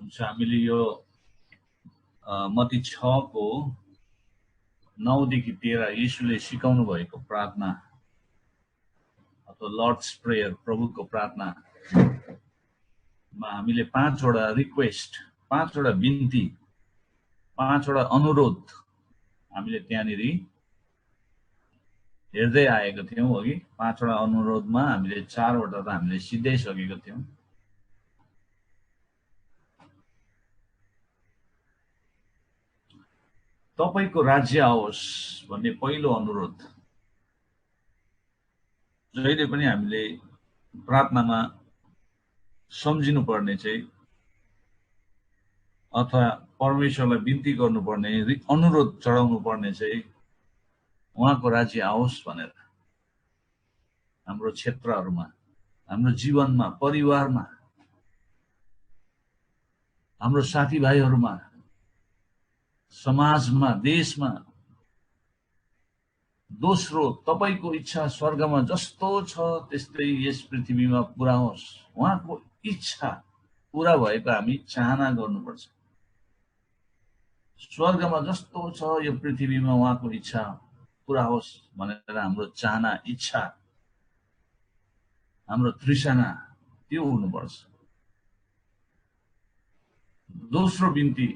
हुन्छ हामीले यो मत्ती 6 को 9 देखि 13 येशूले सिकाउनु भएको प्रार्थना अथवा लर्ड्स प्रेयर प्रभुको प्रार्थना मा हामीले 5 वटा रिक्वेस्ट 5 वटा बिन्ती 5 वटा अनुरोध हामीले त्यहाँनिर हेर्दै आएको थियौं अघि 5 वटा अनुरोधमा हामीले 4 वटा त हामीले सिधाइसकेको थियौं। तपाईको राज्य आओस् भन्ने पहिलो अनुरोध। जहिले पनि हामीले प्रार्थनामा सम्झिनु पर्ने चाहिँ अथवा परमेश्वरलाई बिन्ती गर्नुपर्ने अनुरोध चढाउनु पर्ने चाहिँ उहाँको राज्य आओस् भनेर हाम्रो क्षेत्रहरुमा हाम्रो जीवनमा परिवारमा हाम्रो साथीभाइहरुमा समाजमा देशमा। दोस्रो तपाईको इच्छा स्वर्गमा जस्तो छ त्यस्तै यस पृथ्वीमा पूरा होस्। उहाँको इच्छा पूरा भएको हामी चाहना गर्नुपर्छ। स्वर्गमा जस्तो छ यो पृथ्वीमा उहाँको इच्छा पूरा होस् भनेर हाम्रो चाहना इच्छा हाम्रो तृष्णा त्यो हुनुपर्छ। दोस्रो बिन्ती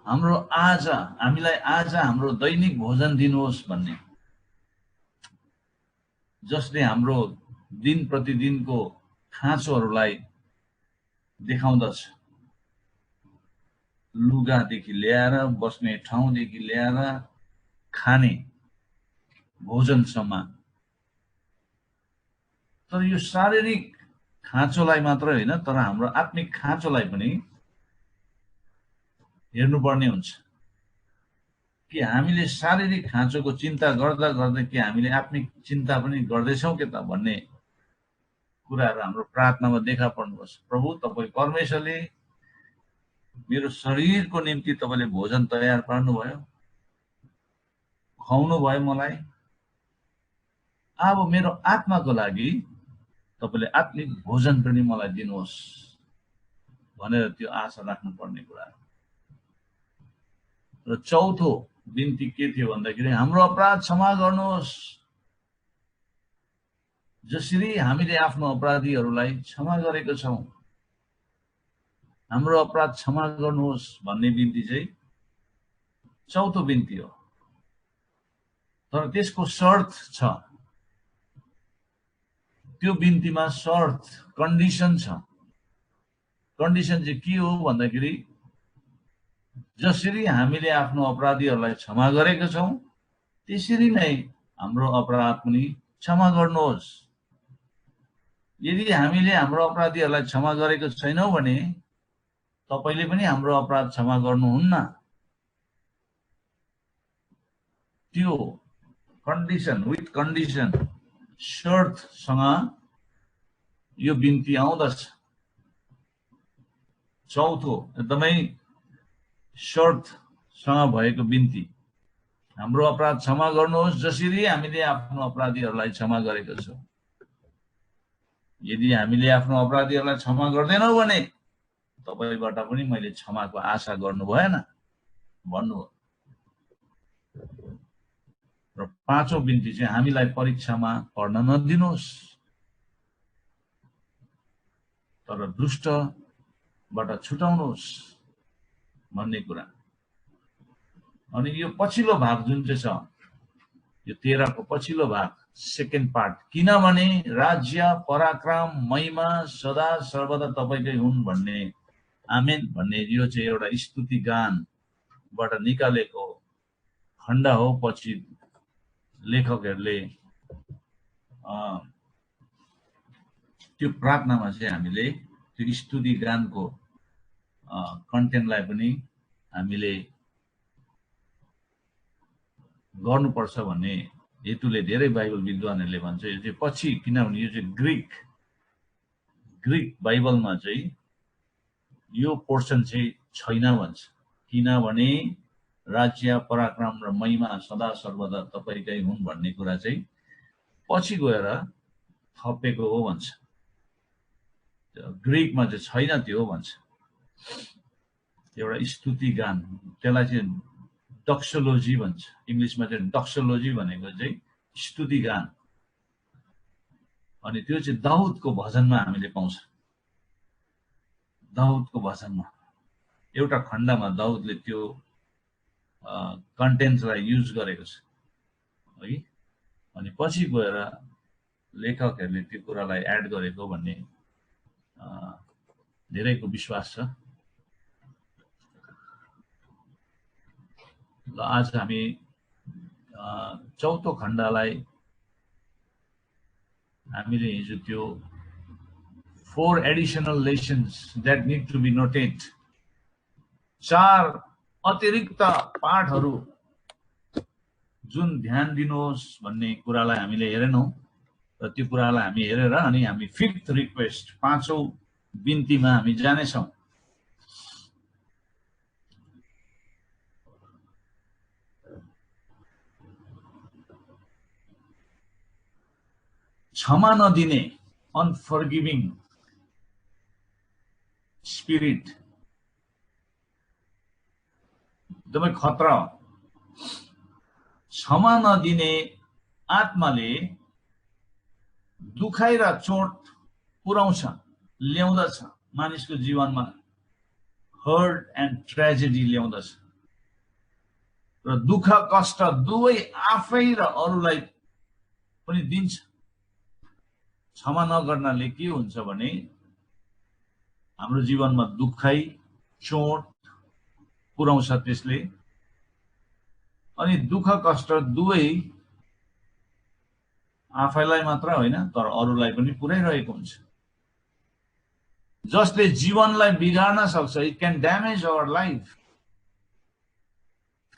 हाम्रो आज हामीलाई आज हाम्रो दैनिक भोजन दिनुहोस् भन्ने, जसले हाम्रो दिन प्रतिदिनको खाँचोहरूलाई देखाउँदछ। लुगादेखि ल्याएर बस्ने ठाउँदेखि ल्याएर खाने भोजनसम्म। तर यो शारीरिक खाँचोलाई मात्र हैन तर हाम्रो आत्मिक खाँचोलाई पनि हेर्नुपर्ने हुन्छ कि हामीले शारीरिक खाँचोको चिन्ता गर्दा गर्दै कि हामीले आत्मिक चिन्ता पनि गर्दैछौं के त भन्ने कुराहरु हाम्रो प्रार्थनामा देखा पर्नुपर्छ। प्रभु तपाई परमेश्वरले मेरो शरीरको निम्ति तपाईले भोजन तयार पार्नु भयो, खुवाउनु भयो मलाई। अब मेरो आत्माको लागि तपाईले आत्मिक भोजन पनि मलाई दिनुहोस् भनेर त्यो आशा राख्नु पर्ने कुरा। र चौथो बिन्ती के थियो भन्दाखेरि हाम्रो अपराध क्षमा गर्नुहोस्, जसरी हामीले आफ्नो अपराधीहरूलाई क्षमा गरेको छौं। हाम्रो अपराध क्षमा गर्नुहोस् भन्ने बिन्ती चाहिँ चौथो बिन्ती हो। तर त्यसको शर्त छ। त्यो बिन्तीमा शर्त कन्डिसन छ। कन्डिसन चाहिँ के हो भन्दाखेरि जसरी हामीले आफ्नो अपराधीहरूलाई क्षमा गरेका छौं त्यसरी नै हाम्रो अपराध पनि क्षमा गर्नुहोस्। यदि हामीले हाम्रो अपराधीहरूलाई क्षमा गरेको छैनौं भने तपाईले पनि हाम्रो अपराध क्षमा गर्नुहुन्न। त्यो कन्डिसन विथ कन्डिसन शर्तसँग यो बिन्ती आउँदछ। चौथो एकदमै शर्तसँग भएको बिन्ती, हाम्रो अपराध क्षमा गर्नुहोस् जसरी हामीले आफ्नो अपराधीहरूलाई क्षमा गरेका छौं। यदि हामीले आफ्नो अपराधीहरूलाई क्षमा गर्दैनौं भने तपाईबाट पनि मैले क्षमाको आशा गर्नु भएन भन्नु हो। र पाँचौं बिन्ती चाहिँ हामीलाई परीक्षामा पर्न नदिनुहोस् तर दुष्टबाट छुटाउनुहोस् भन्ने कुरा। अनि यो पछिल्लो भाग जुन चाहिँ छ यो 13 को पछिल्लो भाग सेकेन्ड पार्ट, किनभने राज्य पराक्रम महिमा सदा सर्वदा तपाईकै हुन् भन्ने आमेन भन्ने यो चाहिँ एउटा स्तुति गानबाट निकालेको खण्ड हो। पछि लेखकहरूले त्यो प्रार्थनामा चाहिँ हामीले त्यो स्तुति गानको कन्टेन्टलाई पनि हामीले गर्नुपर्छ भन्ने हेतुले धेरै बाइबल विद्वानहरूले भन्छ यो चाहिँ पछि, किनभने यो चाहिँ ग्रीक बाइबलमा चाहिँ यो पोर्सन चाहिँ छैन भन्छ। किनभने राज्य पराक्रम र महिमा सदा सर्वदा तपाईकै हुन् भन्ने कुरा चाहिँ पछि गएर थपेको हो भन्छ। ग्रीकमा चाहिँ छैन त्यो भन्छ। एउटा स्तुति गान, त्यसलाई चाहिँ डक्सोलोजी भन्छ। इङ्ग्लिसमा चाहिँ डक्सोलोजी भनेको चाहिँ स्तुति गान। अनि त्यो चाहिँ दाउदको भजनमा हामीले पाउँछ। दाउदको भजनमा एउटा खण्डमा दाउदले त्यो कन्टेन्ट्सलाई युज गरेको छ है। अनि पछि गएर लेखकहरूले त्यो कुरालाई एड गरेको भन्ने धेरैको विश्वास छ। ल आज हामी चौथो खण्डलाई हामीले हिजो त्यो 4 additional lessons that need to be noted, 4 अतिरिक्त पाठहरू जुन ध्यान दिनुहोस् भन्ने कुरालाई हामीले हेरेनौं र त्यो कुरालाई हामी हेरेर अनि हामी 5th रिक्वेस्ट, 5औं बिन्तीमा हामी जानेछौं। क्षमा नदिने, अनफर्गिभिङ स्पिरिट एकदमै खतरा हो। क्षमा नदिने आत्माले दुखाइ र चोट पुर्याउँछ, ल्याउँदछ मानिसको जीवनमा, हर्ट एन्ड ट्रेजेडी ल्याउँदछ र दुःख कष्ट दुवै आफै र अरूलाई पनि दिन्छ। क्षमा नगर्नाले के हुन्छ भने हाम्रो जीवनमा दुखाइ चोट पुर्याउँछ त्यसले। अनि दुःख कष्ट दुवै आफैलाई मात्र होइन तर अरूलाई पनि पुर्याइरहेको हुन्छ, जसले जीवनलाई बिगार्न सक्छ। It can damage our life,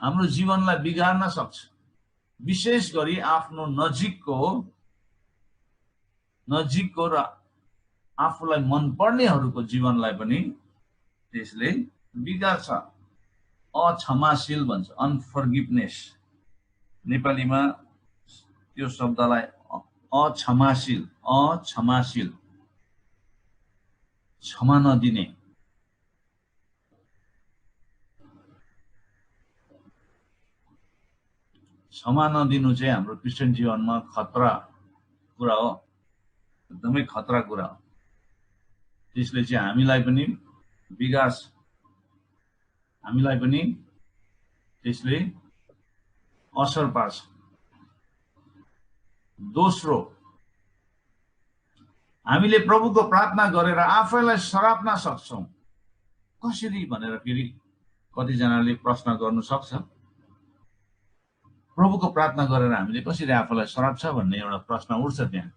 हाम्रो जीवनलाई बिगार्न सक्छ। विशेष गरी आफ्नो नजिकको र आफूलाई मन पर्नेहरूको जीवनलाई पनि त्यसले बिगार्छ। अक्षमाशील भन्छ, अनफर्गिभनेस। नेपालीमा त्यो शब्दलाई अक्षमाशील, क्षमा नदिने। क्षमा नदिनु चाहिँ हाम्रो क्रिस्चियन जीवनमा खतरा कुरा हो, एकदमै खतरा कुरा हो। त्यसले चाहिँ हामीलाई पनि बिगार्छ, हामीलाई पनि त्यसले असर पार्छ। दोस्रो, हामीले प्रभुको प्रार्थना गरेर आफैलाई सराप्न सक्छौं। कसरी भनेर फेरि कतिजनाले प्रश्न गर्नु सक्छ। प्रभुको प्रार्थना गरेर हामीले कसरी आफैलाई सराप्छ भन्ने एउटा प्रश्न उठ्छ त्यहाँ।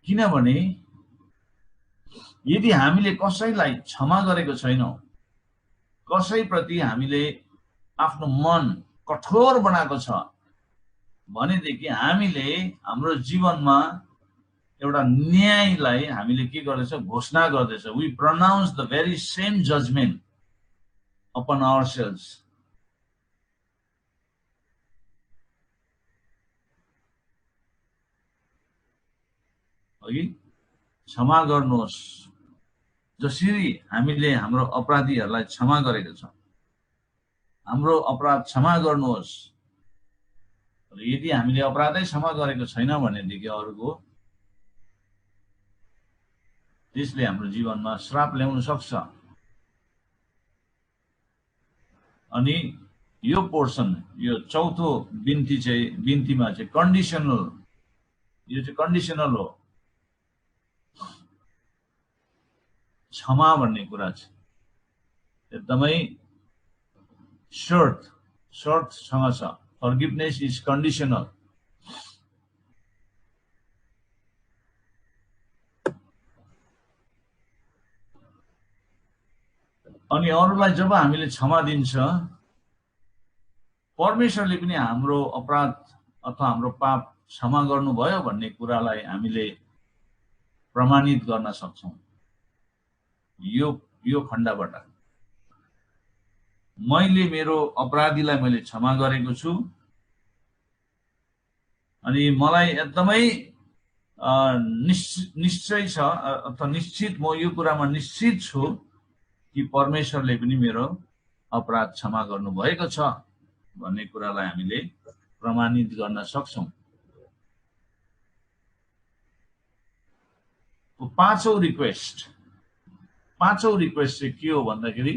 किनभने यदि हामीले कसैलाई क्षमा गरेको छैनौं, कसैप्रति हामीले आफ्नो मन कठोर बनाएको छ भनेदेखि हामीले हाम्रो जीवनमा एउटा न्यायलाई हामीले के गर्दैछ, घोषणा गर्दैछ। We pronounce the very same judgement upon ourselves. क्षमा गर्नुहोस्, जसरी हामीले हाम्रो अपराधीहरूलाई क्षमा गरेको छ, हाम्रो अपराध क्षमा गर्नुहोस्। यदि हामीले अपराधै क्षमा गरेको छैन भनेदेखि अरूको, त्यसले हाम्रो जीवनमा श्राप ल्याउन सक्छ। अनि यो पोर्सन, यो चौथो बिन्तीमा चाहिँ कन्डिसनल, यो चाहिँ कन्डिसनल हो। क्षमा भन्ने कुरा चाहिँ एकदमै शर्तसँग छ। Forgiveness is conditional. अनि अरूलाई जब हामीले क्षमा दिन्छ, परमेश्वरले पनि हाम्रो अपराध अथवा हाम्रो पाप क्षमा गर्नुभयो भन्ने कुरालाई हामीले प्रमाणित गर्न सक्छौं यो खण्डबाट। मैले मेरो अपराधीलाई मैले क्षमा गरेको छु अनि मलाई एकदमै निश्चय छ अथवा निश्चित, म यो कुरामा निश्चित छु कि परमेश्वरले पनि मेरो अपराध क्षमा गर्नुभएको छ भन्ने कुरालाई हामीले प्रमाणित गर्न सक्छौं। पाँचौं रिक्वेस्ट चाहिँ के हो भन्दाखेरि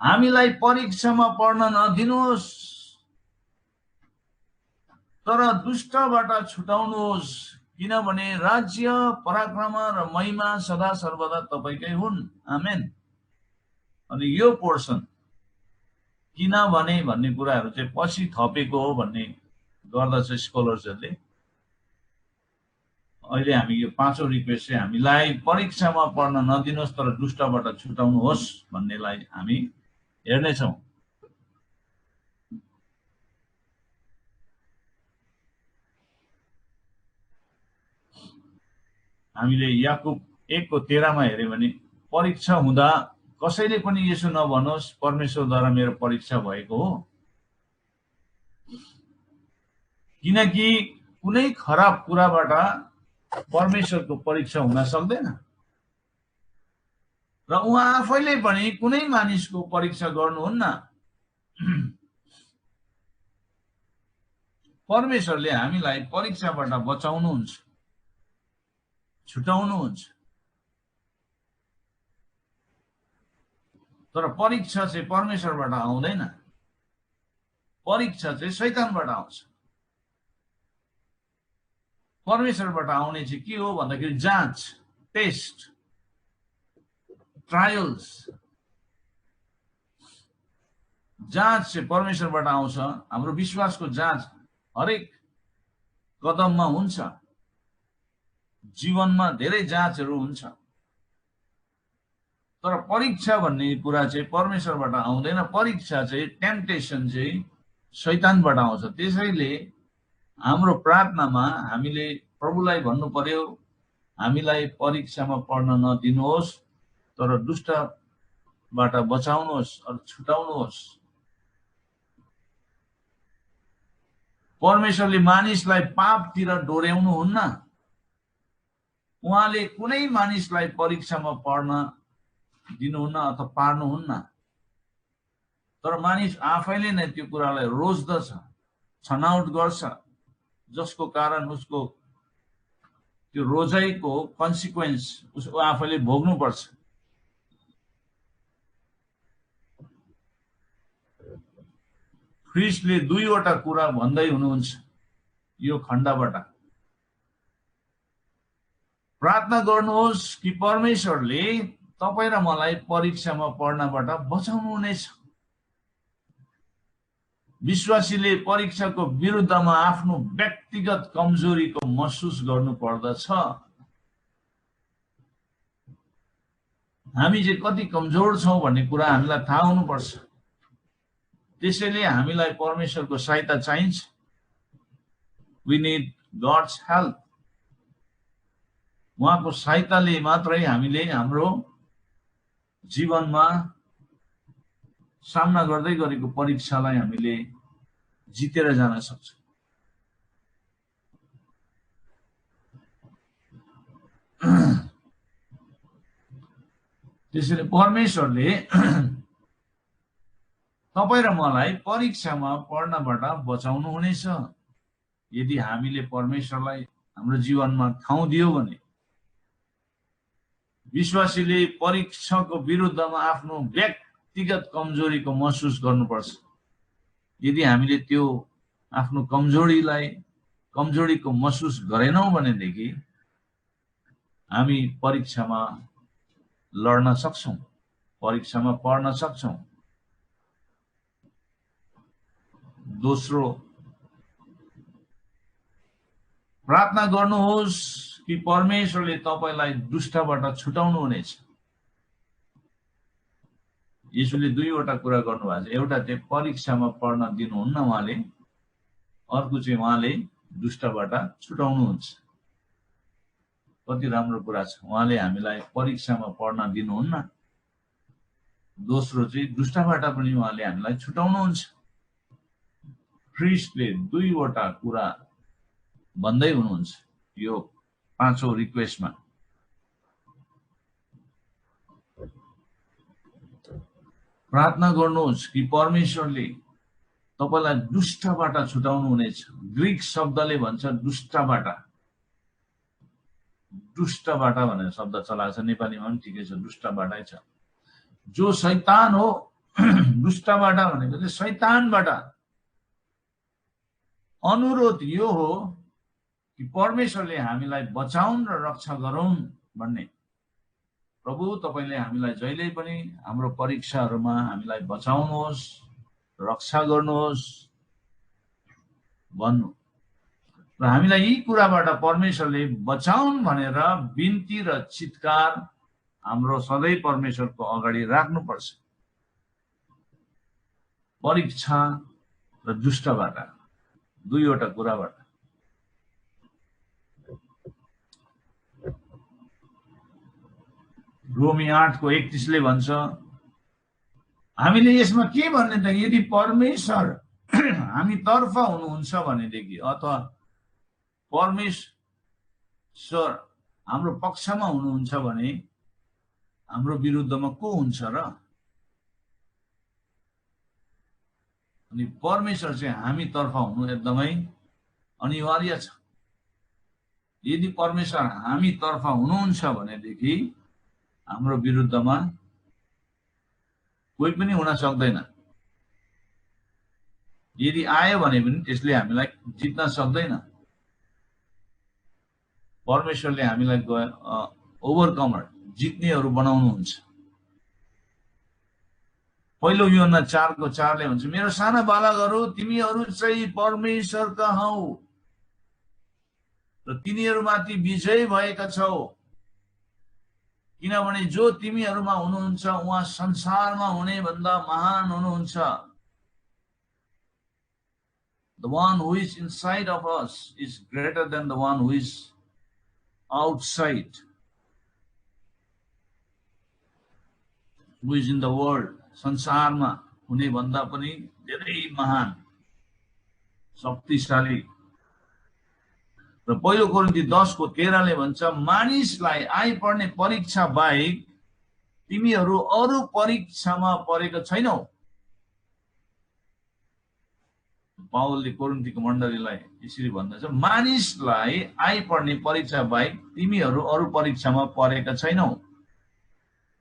हामीलाई परीक्षामा पर्न नदिनुहोस् तर दुष्टबाट छुटाउनुहोस्, किनभने राज्य, पराक्रम र महिमा सदा सर्वदा तपाईकै हुन्। आमेन। अनि यो पोर्सन किनभने भन्ने कुराहरू चाहिँ पछि थपेको हो भन्ने गर्दछ स्कलर्सहरूले। अहिले हामी यो पाँचौं रिक्वेस्ट चाहिँ हामीलाई परीक्षामा पर्न नदिनुहोस् तर दुष्टबाट छुटाउनुहोस् भन्नेलाई हामी हेर्नेछौँ। हामीले याकुब 1:13 मा हेर्यो भने परीक्षा हुँदा कसैले पनि यसो नभनोस् परमेश्वरद्वारा मेरो परीक्षा भएको हो, किनकि कुनै खराब कुराबाट परमेश्वरको परीक्षा हुन सक्दैन र उहाँ आफैले पनि कुनै मानिसको परीक्षा गर्नुहुन्न। परमेश्वरले हामीलाई परीक्षाबाट बचाउनुहुन्छ, छुटाउनुहुन्छ। तर परीक्षा चाहिँ परमेश्वरबाट आउँदैन, परीक्षा चाहिँ शैतानबाट आउँछ। परमेश्वरबाट आउने चाहिँ के हो भन्दाखेरि जाँच, टेस्ट, ट्रायल्स। जाँच चाहिँ परमेश्वरबाट आउँछ। हाम्रो विश्वासको जाँच हरेक कदममा हुन्छ, जीवनमा धेरै जाँचहरू हुन्छ। तर परीक्षा भन्ने कुरा चाहिँ परमेश्वरबाट आउँदैन, परीक्षा चाहिँ टेम्पटेसन चाहिँ शैतानबाट आउँछ। त्यसैले हाम्रो प्रार्थनामा हामीले प्रभुलाई भन्नु पर्यो, हामीलाई परीक्षामा पर्न नदिनुहोस् तर दुष्टबाट बचाउनुहोस् र छुटाउनुहोस्। परमेश्वरले मानिसलाई पापतिर डोर्याउनुहुन्न। उहाँले कुनै मानिसलाई परीक्षामा पर्न दिनुहुन्न अथवा पार्नुहुन्न। तर मानिस आफैले नै त्यो कुरालाई रोज्दछ, छनौट गर्छ, जसको कारण उसको त्यो रोजाइको कन्सिक्वेन्स उसको आफैले भोग्नुपर्छ। ख्रीष्टले दुईवटा कुरा भन्दै हुनुहुन्छ यो खण्डबाट। प्रार्थना गर्नुहोस् कि परमेश्वरले तपाईं र मलाई परीक्षामा पर्नबाट बचाउनुहुनेछ। विश्वासीले परीक्षाको विरुद्धमा आफ्नो व्यक्तिगत कमजोरीको महसुस गर्नु पर्दछ। हामी चाहिँ कति कमजोर छौं भन्ने कुरा हामीलाई थाहा हुनुपर्छ। त्यसैले हामीलाई परमेश्वरको सहायता चाहिन्छ। We need God's help. उहाँको सहायताले मात्रै हामीले हाम्रो जीवनमा सामना गर्दै गरेको परीक्षालाई हामीले जितेर जान सक्छौं। त्यसैले परमेश्वरले तपाईं र मलाई परीक्षामा पर्नबाट बचाउनु हुनेछ यदि हामीले परमेश्वरलाई हाम्रो जीवनमा ठाउँ दियो भने। विश्वासीले परीक्षाको विरुद्धमा आफ्नो व्यक्तिगत कमजोरीको महसुस गर्नुपर्छ। यदि हामीले त्यो आफ्नो कमजोरीको महसुस गरेनौं भनेदेखि हामी परीक्षामा लड्न सक्छौं, परीक्षामा पर्न सक्छौं। दोस्रो, प्रार्थना गर्नुहोस् कि परमेश्वरले तपाईलाई दुष्टबाट छुटाउनु हुनेछ। येशूले दुईवटा कुरा गर्नुभएको छ। एउटा चाहिँ परीक्षामा पर्न दिनुहुन्न उहाँले, अर्को चाहिँ उहाँले दुष्टबाट छुटाउनुहुन्छ। कति राम्रो कुरा छ। उहाँले हामीलाई परीक्षामा पर्न दिनुहुन्न, दोस्रो चाहिँ दुष्टबाट पनि उहाँले हामीलाई छुटाउनुहुन्छ। ख्रीष्टले दुईवटा कुरा भन्दै हुनुहुन्छ यो पाँचौं रिक्वेस्टमा। प्रार्थना गर्नुहोस् कि परमेश्वरले तपाईलाई दुष्टबाट छुटाउनु हुनेछ। ग्रीक शब्दले भन्छ दुष्टबाट। दुष्टबाट भनेर शब्द चलाएको छ, नेपालीमा पनि ठिकै छ, दुष्टबाटै छ। जो शैतान हो, दुष्टबाट भनेको चाहिँ शैतानबाट। अनुरोध यो हो कि परमेश्वरले हामीलाई बचाउन् र रक्षा गरून् भन्ने। प्रभु तपाईले हामीलाई जहिले पनि हाम्रो परीक्षाहरूमा हामीलाई बचाउनुहोस्, रक्षा गर्नुहोस् भन्नु र हामीलाई यी कुराबाट परमेश्वरले बचाउन् भनेर बिन्ती र चित्कार हाम्रो सधैँ परमेश्वरको अगाडि राख्नुपर्छ। परीक्षा र दुष्टबाट, दुईवटा कुराबाट। रोमी 8:31 ले भन्छ, हामीले यसमा के भन्ने त, यदि परमेश्वर हामी तर्फ हुनुहुन्छ भनेदेखि अथवा परमेश्वर हाम्रो पक्षमा हुनुहुन्छ भने हाम्रो विरुद्धमा को हुन्छ र? अनि परमेश्वर चाहिँ हामी तर्फ हुनु एकदमै अनिवार्य छ। यदि परमेश्वर हामी तर्फ हुनुहुन्छ भनेदेखि हाम्रो विरुद्धमा कोही पनि हुन सक्दैन। यदि आयो भने पनि त्यसले हामीलाई जित्न सक्दैन। परमेश्वरले हामीलाई ओभरकमर, जित्नेहरू बनाउनुहुन्छ। पहिलो यूहन्ना 4:4 ले भन्छ, मेरो साना बालकहरू तिमीहरू चाहिँ परमेश्वरका हौ र तिनीहरूमाथि विजय भएका छौ, किनभने जो तिमीहरूमा हुनुहुन्छ उहाँ संसारमा हुने भन्दा महान हुनुहुन्छ। The one who is inside of us is greater than the one who is outside, who is in the world. संसारमा हुने भन्दा पनि धेरै महान, शक्तिशाली। र पहिलो कोरिन्थी 10:13 ले भन्छ, मानिसलाई आइपर्ने परीक्षा बाहेक तिमीहरू अरू परीक्षामा परेका छैनौ। पावलले कोरिन्थीको मण्डलीलाई यसरी भन्दछ, मानिसलाई आइपर्ने परीक्षा बाहेक तिमीहरू अरू परीक्षामा परेका छैनौ।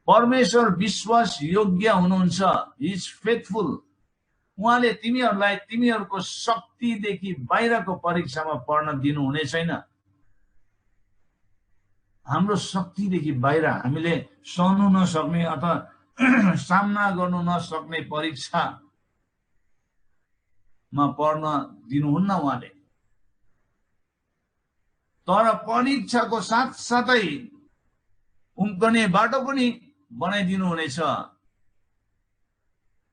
परमेश्वर विश्वास योग्य हुनुहुन्छ, ही इज फेथफुल। उहाँले तिमीहरूलाई तिमीहरूको शक्तिदेखि बाहिरको परीक्षामा पर्न दिनु हुने छैन। हाम्रो शक्तिदेखि बाहिर हामीले सहनु नसक्ने अथवा सामना गर्नु नसक्ने परीक्षामा पर्न दिनुहुन्न उहाँले। तर परीक्षाको साथसाथै उम्कने बाटो पनि बनाइदिनु हुनेछ।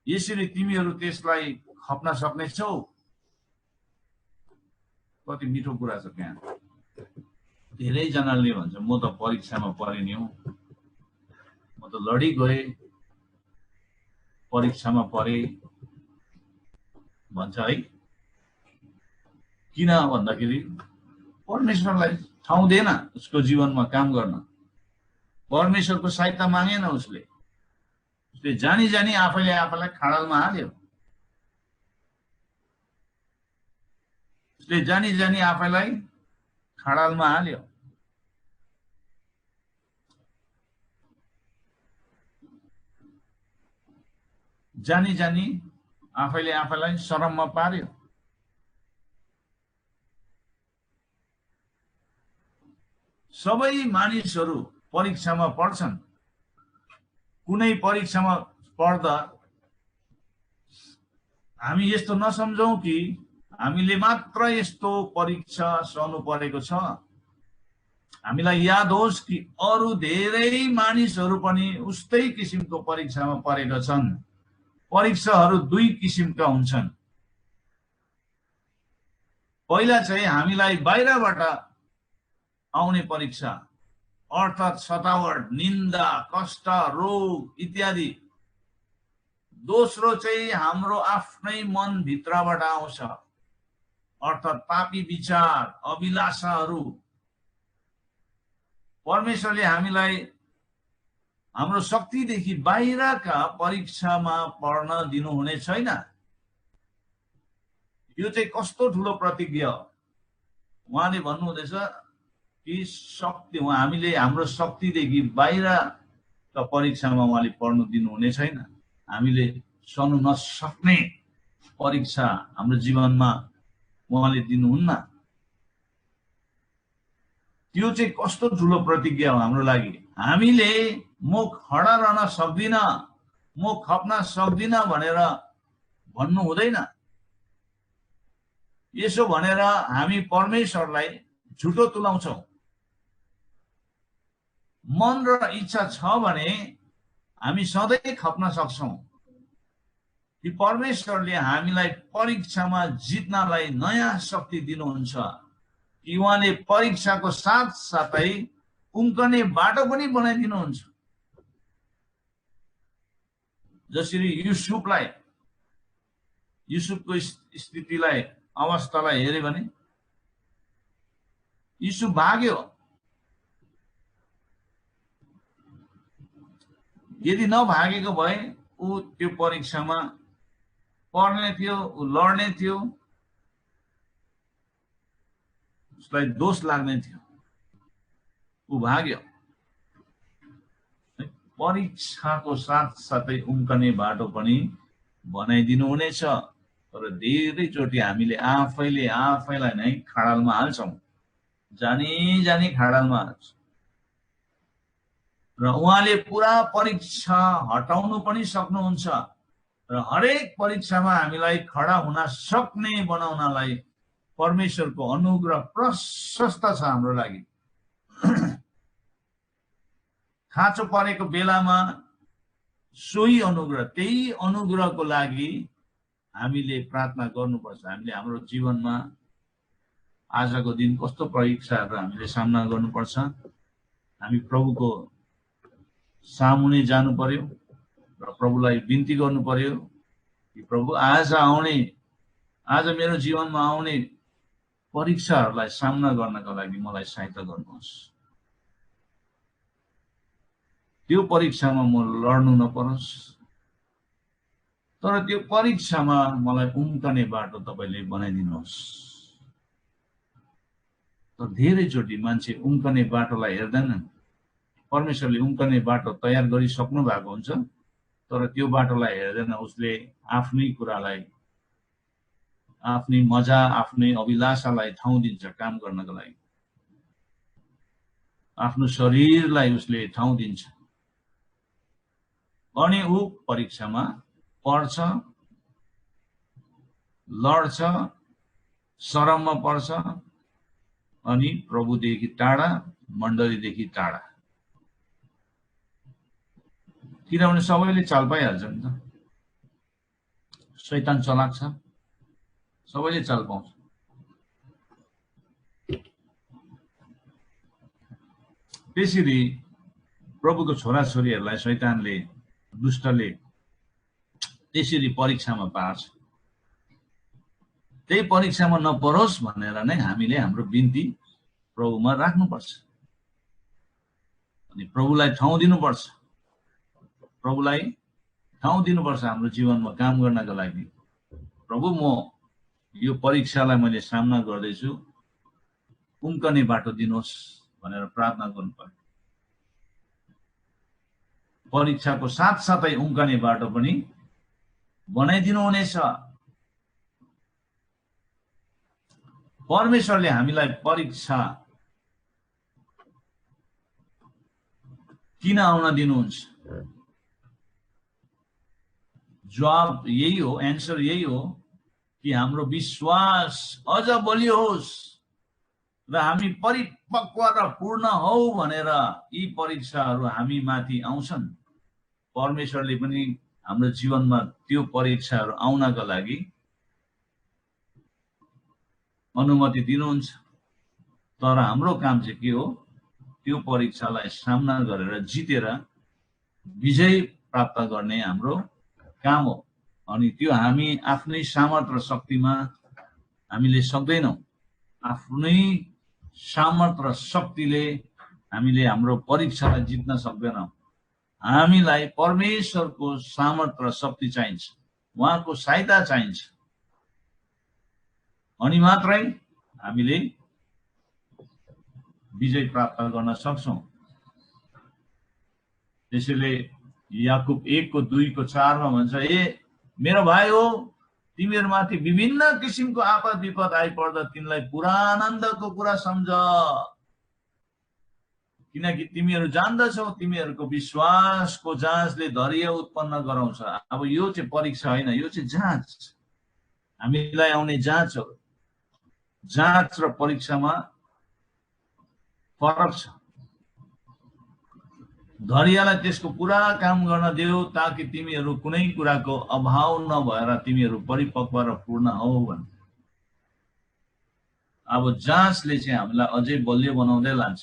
यसरी तिमीहरू त्यसलाई खप्न सक्नेछौ। कति मिठो कुरा छ त्यहाँ। धेरैजनाले भन्छ, म त परीक्षामा परेँ नि हौ, म त लडी गए, परीक्षामा परे भन्छ है। किन भन्दाखेरि परमेश्वरलाई ठाउँ दिएन उसको जीवनमा काम गर्न। परमेश्वरको सहायता मागेन उसले जानी जानी आफैले आफैलाई खाडलमा हाल्यो। उसले जानी जानी आफैलाई खाडलमा हाल्यो। जानी जानी आफैले आफैलाई शरममा पार्यो। सबै मानिसहरू परीक्षामा पर्छन्। कुनै परीक्षामा पढ्दा हामी यस्तो नसम्झौं कि हामीले मात्र यस्तो परीक्षा सहनु परेको छ। हामीलाई याद होस् कि अरू धेरै मानिसहरू पनि उस्तै किसिमको परीक्षामा परेका छन्। परीक्षाहरू दुई किसिमका हुन्छन्। पहिला चाहिँ हामीलाई बाहिरबाट आउने परीक्षा, अर्थात् सतावट, निन्दा, कष्ट, रोग इत्यादि। दोस्रो चाहिँ हाम्रो आफ्नै मन भित्रबाट आउँछ, अर्थात् पापी विचार, अभिलाषाहरू। परमेश्वरले हामीलाई हाम्रो शक्तिदेखि बाहिरका परीक्षामा पर्न दिनुहुने छैन। यो चाहिँ कस्तो ठुलो प्रतिज्ञा हो। उहाँले भन्नुहुँदैछ कि शक्ति हामीले हाम्रो शक्तिदेखि बाहिरका परीक्षामा उहाँले पर्न दिनुहुने छैन। हामीले सहनु नसक्ने परीक्षा हाम्रो जीवनमा उहाँले दिनुहुन्न। त्यो चाहिँ कस्तो ठुलो प्रतिज्ञा हो हाम्रो लागि। हामीले म खडा रहन सक्दिन, म खप्न सक्दिन भनेर भन्नु हुँदैन। यसो भनेर हामी परमेश्वरलाई झुटो तुलाउँछौँ। मन र इच्छा छ भने हामी सधैँ खप्न सक्छौँ कि परमेश्वरले हामीलाई परीक्षामा जित्नलाई नयाँ शक्ति दिनुहुन्छ, कि उहाँले परीक्षाको साथसाथै उम्कने बाटो पनि बनाइदिनुहुन्छ। जसरी युसुफको स्थितिलाई अवस्थालाई हेर्यो भने युसुफ भाग्यो। यदि नभागेको भए ऊ त्यो परीक्षामा पर्ने थियो, ऊ लड्ने थियो, उसलाई दोष लाग्ने थियो। ऊ भाग्यो। परीक्षाको साथसाथै उम्कने बाटो पनि बनाइदिनु हुनेछ। तर धेरैचोटि हामीले आफैलाई नै खाडलमा हाल्छौँ, जानी खाडलमा हाल्छौँ। र उहाँले पुरा परीक्षा हटाउनु पनि सक्नुहुन्छ। र हरेक परीक्षामा हामीलाई खडा हुन सक्ने बनाउनलाई परमेश्वरको अनुग्रह प्रशस्त छ हाम्रो लागि। खाँचो परेको बेलामा सोही अनुग्रह, त्यही अनुग्रहको लागि हामीले प्रार्थना गर्नुपर्छ। हामीले हाम्रो जीवनमा आजको दिन कस्तो परीक्षाहरू हामीले सामना गर्नुपर्छ, हामी प्रभुको सामुने जानु पर्यो र प्रभुलाई बिन्ती गर्नु पर्यो कि प्रभु आज मेरो जीवनमा आउने परीक्षाहरूलाई सामना गर्नका लागि मलाई सहायता गर्नुहोस्। त्यो परीक्षामा म लड्नु नपरोस्, तर त्यो परीक्षामा मलाई उम्कने बाटो तपाईले बनाइदिनुहोस्। तर धेरैचोटि मान्छे उम्कने बाटोलाई हेर्दैनन्। परमेश्वरले उम्कने बाटो तयार गरिसक्नु भएको हुन्छ, तर त्यो बाटोलाई हेर्दैन। उसले आफ्नै कुरालाई, आफ्नै मजा, आफ्नै अभिलाषालाई ठाउँ दिन्छ काम गर्नको लागि। आफ्नो शरीरलाई उसले ठाउँ दिन्छ अनि ऊ परीक्षामा पर्छ, लड्छ, शरममा पर्छ अनि प्रभुदेखि टाढा, मण्डलीदेखि टाढा। किनभने सबैले चाल पाइहाल्छ नि त। शैतान चलाक छ, सबैले चाल पाउँछ। त्यसरी प्रभुको छोराछोरीहरूलाई शैतानले, दुष्टले त्यसरी परीक्षामा पार्छ। त्यही परीक्षामा नपरोस् भनेर नै हामीले हाम्रो बिन्ती प्रभुमा राख्नुपर्छ अनि प्रभुलाई ठाउँ दिनुपर्छ। प्रभुलाई ठाउँ दिनुपर्छ हाम्रो जीवनमा काम गर्नको लागि। प्रभु, म यो परीक्षालाई मैले सामना गर्दैछु, उम्कने बाटो दिनुहोस् भनेर प्रार्थना गर्नु पर्यो। परीक्षाको साथसाथै उम्कने बाटो पनि बनाइदिनु हुनेछ। परमेश्वरले हामीलाई परीक्षा किन आउन दिनुहुन्छ? जवाब यही हो, एन्सर यही हो कि हाम्रो विश्वास अझ बलियो होस् र हामी परिपक्व र पूर्ण हौ भनेर यी परीक्षाहरू हामी माथि आउँछन्। परमेश्वरले पनि हाम्रो जीवनमा त्यो परीक्षाहरू आउनका लागि अनुमति दिनुहुन्छ। तर हाम्रो काम चाहिँ के हो? त्यो परीक्षालाई सामना गरेर जितेर विजय प्राप्त गर्ने हाम्रो काम हो। अनि त्यो हामी आफ्नै सामर्थ र शक्तिमा हामीले सक्दैनौँ। आफ्नै सामर्थ र शक्तिले हामीले हाम्रो परीक्षालाई जित्न सक्दैनौँ। हामीलाई परमेश्वरको सामर्थ र शक्ति चाहिन्छ, उहाँको सहायता चाहिन्छ, अनि मात्रै हामीले विजय प्राप्त गर्न सक्छौं। त्यसैले याकुब 1:2-4 मा भन्छ, ए मेरो भाइ हो, तिमीहरूमाथि विभिन्न किसिमको आपद विपद आइपर्दा तिमीलाई पुरा आनन्दको कुरा सम्झ, किनकि तिमीहरू जान्दछौ तिमीहरूको विश्वासको जाँचले धैर्य उत्पन्न गराउँछ। अब यो चाहिँ परीक्षा होइन, यो चाहिँ जाँच, हामीलाई आउने जाँच हो। जाँच र परीक्षामा फरक छ। धैर्यलाई त्यसको पुरा काम गर्न देऊ, ताकि तिमीहरू कुनै कुराको अभाव नभएर तिमीहरू परिपक्व र पूर्ण हौ भन्ने। अब जाँचले चाहिँ हामीलाई अझै बलियो बनाउँदै लान्छ।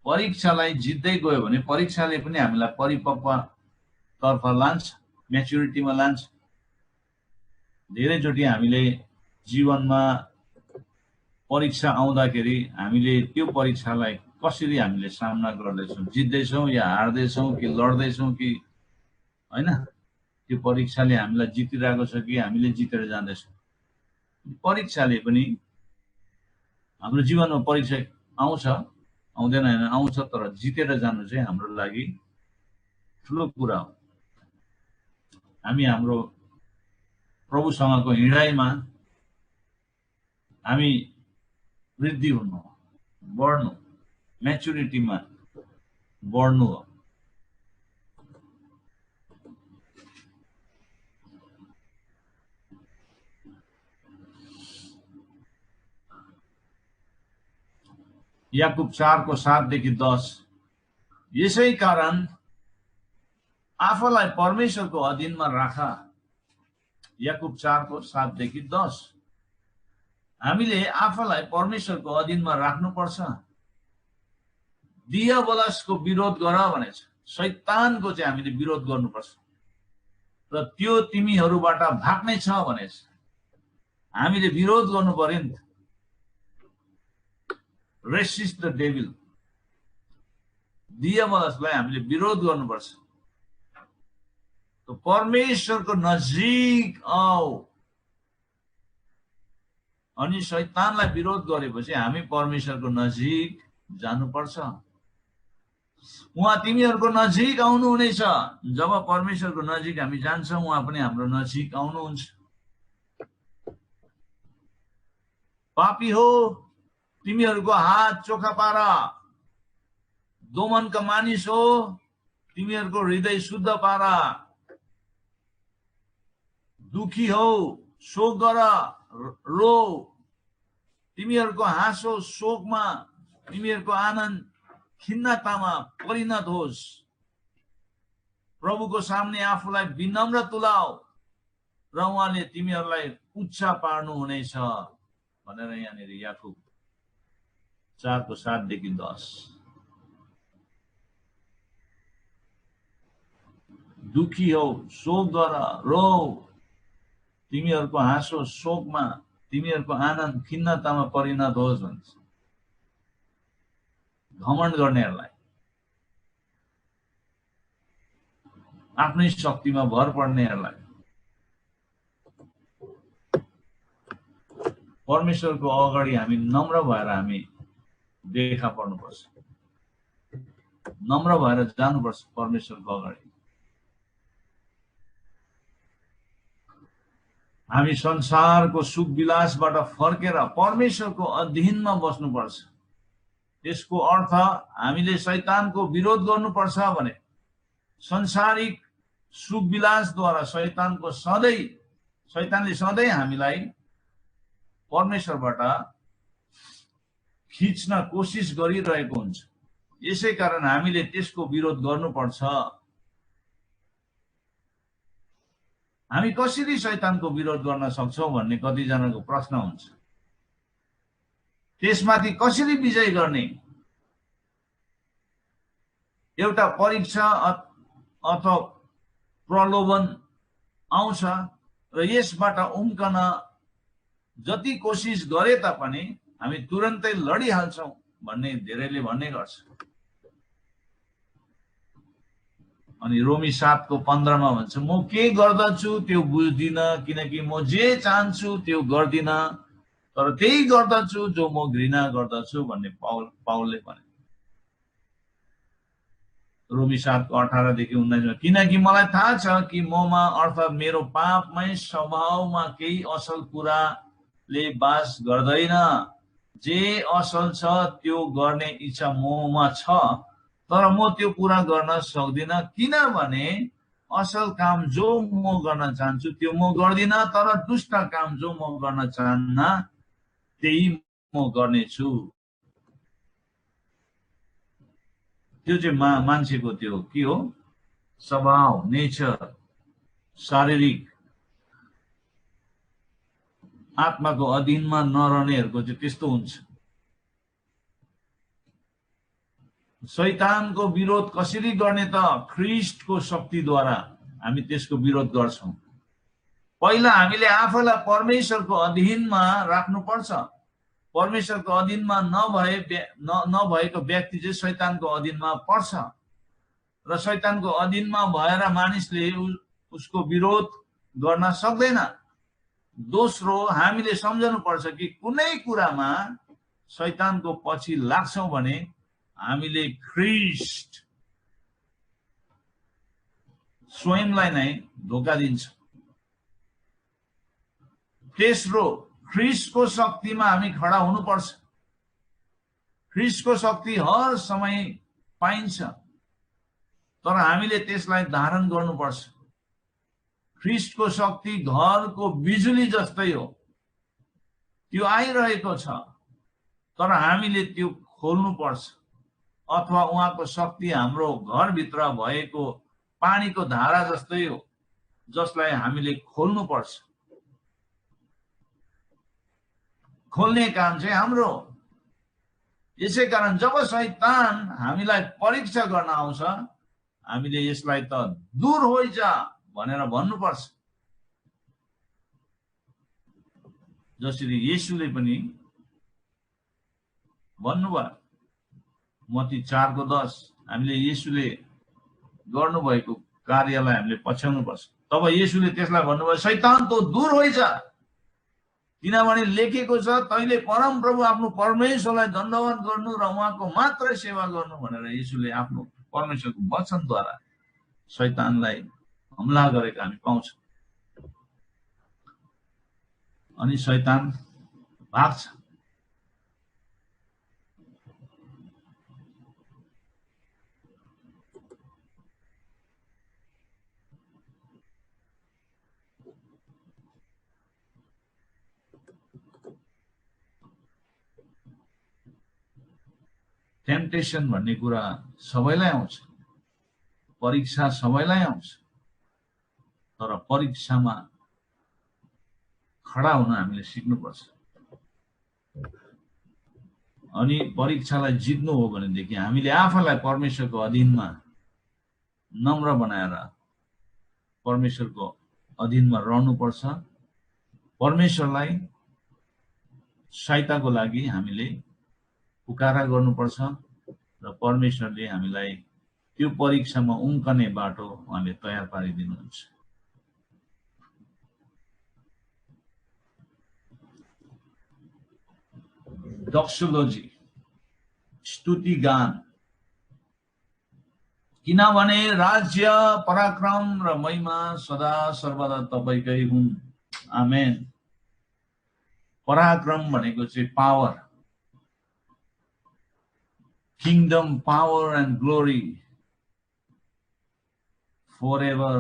परीक्षालाई जित्दै गयो भने परीक्षाले पनि हामीलाई परिपक्व तर्फ लान्छ, म्याच्युरिटीमा लान्छ। धेरैचोटि हामीले जीवनमा परीक्षा आउँदाखेरि हामीले त्यो परीक्षालाई कसरी हामीले सामना गर्दैछौँ, जित्दैछौँ या हार्दैछौँ कि लड्दैछौँ कि हैन, त्यो परीक्षाले हामीलाई जितिरहेको छ कि हामीले जितेर जाँदैछौँ। परीक्षाले पनि हाम्रो जीवनमा परीक्षा आउँछ, आउँदैन हैन, आउँछ, तर जितेर जानु चाहिँ हाम्रो लागि ठुलो कुरा हो। हामी हाम्रो प्रभुसँगको हिँडाइमा हामी वृद्धि हुनु, बढ्नु, म्याच्युरिटीमा बढ्नु हो। याकुब 4:7-10, यसै कारण आफूलाई परमेश्वरको अधीनमा राख। याकुब 4:7-10, हामीले आफूलाई परमेश्वरको अधीनमा राख्नुपर्छ। दियाबलसको विरोध गर भनेछ, शैतानको चाहिँ हामीले विरोध गर्नुपर्छ र त्यो तिमीहरूबाट भाग्ने छ भनेछ। हामीले विरोध गर्नु पर्यो नि त। रेसिस्ट द डेभिल, दियाबलसलाई हामीले विरोध गर्नुपर्छ। तो परमेश्वरको नजिक आऊ, अनि शैतानलाई विरोध गरेपछि हामी परमेश्वरको नजिक जानुपर्छ। उहाँ तिमीहरूको नजिक आउनुहुनेछ। जब परमेश्वरको नजिक हामी जान्छौँ, उहाँ पनि हाम्रो नजिक आउनुहुन्छ। पापी हो, तिमीहरूको हात चोखा पार। दोमनका मानिस हो, तिमीहरूको हृदय शुद्ध पार। दुखी हो, शोक गर, रो, तिमीहरूको हाँसो शोकमा, तिमीहरूको आनन्द खिन्नतामा परिणत होस्। प्रभुको सामने आफूलाई विनम्र तुलाऊ र उहाँले तिमीहरूलाई उच्च पार्नु हुनेछ भनेर यहाँनिर याकुब 4:7-10। दुखी हो, शोक गर, रो, तिमीहरूको हाँसो शोकमा, तिमीहरूको आनन्द खिन्नतामा परिणत होस् भन्छ। घमण्ड गर्नेहरूलाई, आफ्नै शक्तिमा भर पर्नेहरूलाई परमेश्वरको अगाडि हामी नम्र भएर हामी देखा पर्नुपर्छ, नम्र भएर जानुपर्छ परमेश्वरको अगाडि। हामी संसारको सुख विलासबाट फर्केर परमेश्वरको अधीनमा बस्नुपर्छ। त्यसको अर्थ हामीले शैतानको विरोध गर्नुपर्छ भने संसारिक सुख विलासद्वारा शैतानले सधैँ हामीलाई परमेश्वरबाट खिच्न कोसिस गरिरहेको हुन्छ। यसै कारण हामीले त्यसको विरोध गर्नुपर्छ। हामी कसरी शैतानको विरोध गर्न सक्छौं भन्ने कतिजनाको प्रश्न हुन्छ। त्यसमाथि कसरी विजय गर्ने? एउटा परीक्षा अथवा प्रलोभन आउँछ र यसबाट उम्कन जति कोसिस गरे तापनि हामी तुरन्तै लडिहाल्छौं भन्ने धेरैले भन्ने गर्छ। अनि रोमी 7:15 मा भन्छ म के गर्दछु त्यो बुझ्दिन किनकि म जे चाहन्छु त्यो गर्दिन तर त्यही गर्दछु जो म घृणा गर्दछु भन्ने पाउलले भने। रोमी 7:18 देखि 19 मा किनकि मलाई थाहा छ कि ममा अर्थात मेरो पापमय स्वभावमा केही असल कुराले बास गर्दैन। जे असल छ त्यो गर्ने इच्छा ममा छ तर म त्यो पूरा गर्न सक्दिन किनभने असल काम जो म गर्न चाहन्छु त्यो म गर्दिन तर दुष्ट काम जो म गर्न चाहन्न त्यही म गर्नेछु। त्यो चाहिँ मान्छेको त्यो के हो स्वभाव नेचर शारीरिक आत्माको अधीनमा नरहनेहरूको चाहिँ त्यस्तो हुन्छ। शैतानको विरोध कसरी गर्ने त ख्रीष्टको शक्तिद्वारा हामी त्यसको विरोध गर्छौं। पहिला हामीले आफैलाई परमेश्वरको अधीनमा राख्नुपर्छ। परमेश्वरको अधीनमा नभएको व्यक्ति चाहिँ शैतानको अधीनमा पर्छ र शैतानको अधीनमा भएर मानिसले उसको विरोध गर्न सक्दैन। दोस्रो हामीले सम्झनु पर्छ कि कुनै कुरामा शैतानको पछि लाग्छौं भने हामीले ख्रीष्ट स्वयंलाई नै धोका दिन्छ। तेस्रो ख्रीष्टको शक्तिमा हामी खडा हुनुपर्छ। ख्रीष्टको शक्ति हर समय पाइन्छ तर हामीले त्यसलाई धारण गर्नुपर्छ। ख्रीष्टको शक्ति घरको बिजुली जस्तै हो, त्यो आइरहेको छ तर हामीले त्यो खोल्नुपर्छ अथवा उहाँको शक्ति हाम्रो घरभित्र भएको पानीको धारा जस्तै हो जसलाई हामीले खोल्नुपर्छ। खोल्ने काम चाहिँ हाम्रो। यसै कारण जब शैतान हामीलाई परीक्षा गर्न आउँछ हामीले यसलाई त दूर होइजा भनेर भन्नुपर्छ। जसरी येशूले पनि भन्नुभयो मत्ती 4:10 हामीले येशूले गर्नुभएको कार्यलाई हामीले पछ्याउनुपर्छ। तब येशूले त्यसलाई भन्नुभयो शैतान त दूर होइजा किनभने लेखेको छ तैले परम प्रभु आफ्नो परमेश्वरलाई दण्डवत गर्नु र उहाँको मात्रै सेवा गर्नु भनेर येशूले आफ्नो परमेश्वरको वचनद्वारा शैतानलाई हमला गरेको हामी पाउँछौं। अनि शैतान भाग्छ। टेम्पटेसन भन्ने कुरा सबैलाई आउँछ, परीक्षा सबैलाई आउँछ तर परीक्षामा खडा हुन हामीले सिक्नुपर्छ। अनि परीक्षालाई जित्नु हो भनेदेखि हामीले आफैलाई परमेश्वरको अधीनमा नम्र बनाएर परमेश्वरको अधीनमा रहनुपर्छ। परमेश्वरलाई सहायताको लागि हामीले पुकारा गर्नुपर्छ र परमेश्वरले हामीलाई त्यो परीक्षामा उम्कने बाटो उहाँले तयार पारिदिनुहुन्छ। डक्सोलोजी स्तुति गान किनभने राज्य पराक्रम र महिमा सदा सर्वदा तपाईकै हुन्। आमेन। पराक्रम भनेको चाहिँ power, kingdom power and glory forever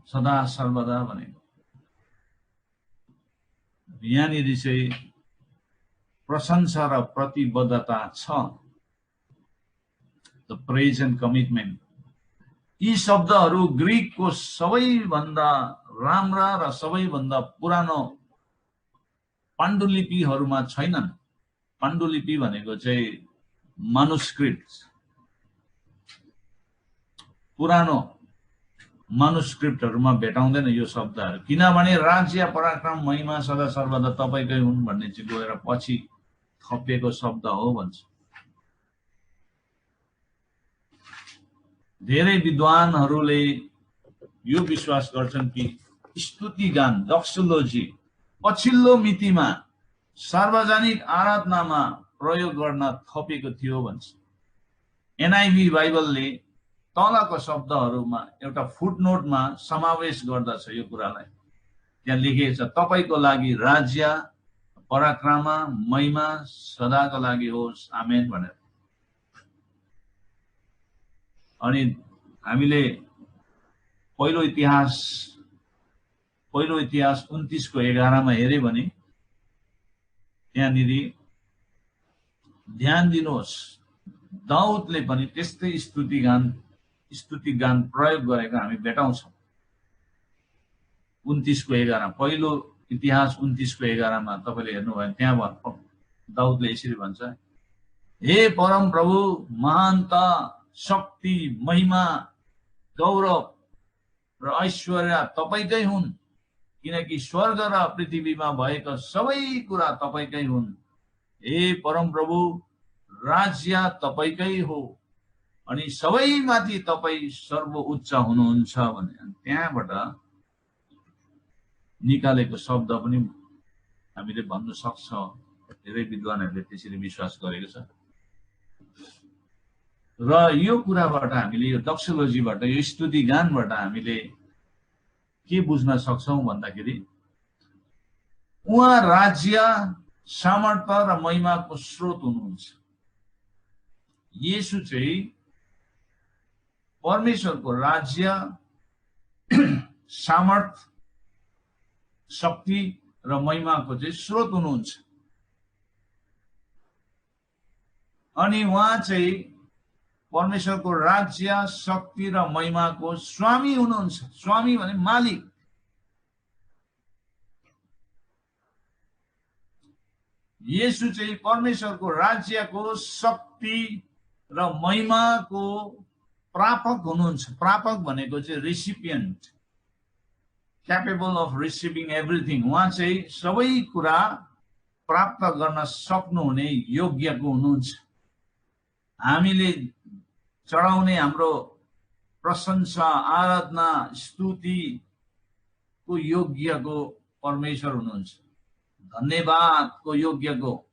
सदा सर्वदा भनेको यहाँनिर चाहिँ प्रशंसा र प्रतिबद्धता छ। The praise and commitment. यी शब्दहरू ग्रीकको सबैभन्दा राम्रा र सबैभन्दा पुरानो पाण्डुलिपिहरूमा छैनन्। पाण्डुलिपि भनेको चाहिँ मनुस्क्रिप्ट, पुरानो मनुस्क्रिप्टहरूमा भेटाउँदैन यो शब्दहरू। किनभने राज्य पराक्रम महिमा सदा सर्वदा तपाईकै हुन् भन्ने चाहिँ गएर पछि थपिएको शब्द हो भन्छ। धेरै विद्वानहरूले यो विश्वास गर्छन् कि स्तुति गान डक्सोलोजी पछिल्लो मितिमा सार्वजनिक आराधनामा प्रयोग गर्न थपिएको थियो भन्छ। एनआईभी बाइबलले तलको शब्दहरूमा एउटा फुटनोटमा समावेश गर्दछ यो कुरालाई। त्यहाँ लेखिएको छ, तपाईको लागि राज्य पराक्रम महिमा सदाको लागि होस्, आमेन भनेर। अनि हामीले पहिलो इतिहास 29:11 मा हेरे भने त्यहाँनिर ध्यान दिनुहोस्, दाउदले पनि त्यस्तै स्तुति गान प्रयोग गरेको हामी भेटाउँछौँ। 29:11 पहिलो इतिहास 29:11 मा तपाईले हेर्नुभयो भने त्यहाँ दाउदले यसरी भन्छ, हे परम प्रभु, महानता, शक्ति, महिमा, गौरव र ऐश्वर्य तपाईकै हुन्, किनकि स्वर्ग र पृथ्वीमा भएका सबै कुरा तपाईकै हुन्। हे परम प्रभु, राज्य तपाईकै हो अनि सबैमाथि तपाई सर्वोच्च हुनुहुन्छ भने त्यहाँबाट निकालेको शब्द पनि हामीले भन्न सक्छौँ। धेरै विद्वानहरूले त्यसरी विश्वास गरेको छ। र यो कुराबाट हामीले, यो डक्सोलोजीबाट, यो स्तुति गानबाट हामीले के बुझ्न सक्छौँ भन्दाखेरि उहाँ राज्य, सामर्थ्य र महिमाको स्रोत हुनुहुन्छ। येशू चाहिँ परमेश्वरको राज्य, सामर्थ्य, शक्ति र महिमाको चाहिँ स्रोत हुनुहुन्छ। अनि उहाँ चाहिँ परमेश्वरको राज्य, शक्ति र महिमाको स्वामी हुनुहुन्छ। स्वामी भने मालिक। येशू चाहिँ परमेश्वरको राज्यको, शक्ति र महिमाको प्रापक हुनुहुन्छ। प्रापक भनेको चाहिँ रिसिपिएन्ट, क्यापेबल अफ रिसिभिङ एभ्रिथिङ। उहाँ चाहिँ सबै कुरा प्राप्त गर्न सक्नुहुने योग्यको हुनुहुन्छ। हामीले चढाउने हाम्रो प्रशंसा, आराधना, स्तुतिको योग्यको परमेश्वर हुनुहुन्छ। धन्यवादको योग्यको।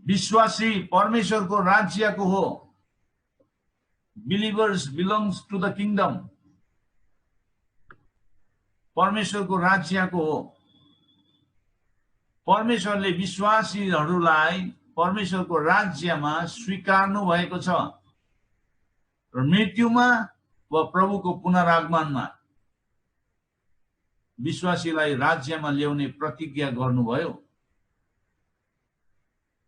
विश्वासी परमेश्वरको राज्यको हो। Believers belongs to the kingdom. परमेश्वरको राज्यको हो। परमेश्वरले विश्वासीहरूलाई परमेश्वरको राज्यमा स्वीकार्नु भएको छ र मृत्युमा वा प्रभुको पुनरागमनमा विश्वासीलाई राज्यमा ल्याउने प्रतिज्ञा गर्नुभयो।